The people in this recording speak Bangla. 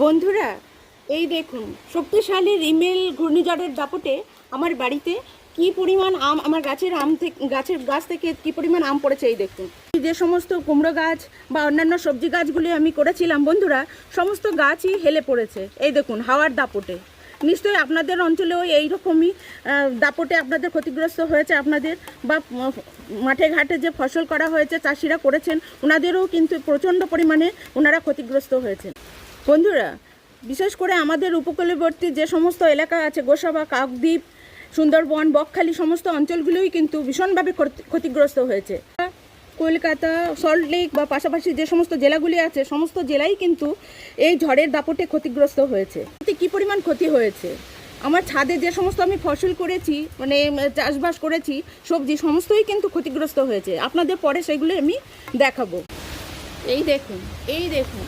বন্ধুরা, এই দেখুন, শক্তিশালী রিমেল ঘূর্ণিঝড়ের দাপটে আমার বাড়িতে কি পরিমাণ আম, আমার গাছের গাছ থেকে কি পরিমাণ আম পড়েছে। এই দেখুন, যে সমস্ত কুমড়ো গাছ বা অন্যান্য সবজি গাছগুলি আমি করেছিলাম বন্ধুরা, সমস্ত গাছই হেলে পড়েছে। এই দেখুন, হাওয়ার দাপটে। নিশ্চয়ই আপনাদের অঞ্চলেও এইরকমই দাপটে আপনাদের ক্ষতিগ্রস্ত হয়েছে। আপনাদের বা মাঠে ঘাটে যে ফসল করা হয়েছে, চাষিরা করেছেন, ওনাদেরও কিন্তু প্রচণ্ড পরিমাণে ওনারা ক্ষতিগ্রস্ত হয়েছেন। বন্ধুরা, বিশেষ করে আমাদের উপকূলবর্তী যে সমস্ত এলাকা আছে, গোসাবা, কাকদ্বীপ, সুন্দরবন, বকখালি, সমস্ত অঞ্চলগুলোই কিন্তু ভীষণভাবে ক্ষতিগ্রস্ত হয়েছে। কলকাতা, সল্টলেক বা পাশাপাশি যে সমস্ত জেলাগুলি আছে, সমস্ত জেলাই কিন্তু এই ঝড়ের দাপটে ক্ষতিগ্রস্ত হয়েছে। এতে কী পরিমাণ ক্ষতি হয়েছে, আমার ছাদে যে সমস্ত আমি ফসল করেছি, মানে চাষবাস করেছি, সবজি, সমস্তই কিন্তু ক্ষতিগ্রস্ত হয়েছে। আপনাদের পরে সেগুলো আমি দেখাবো। এই দেখুন, এই দেখুন।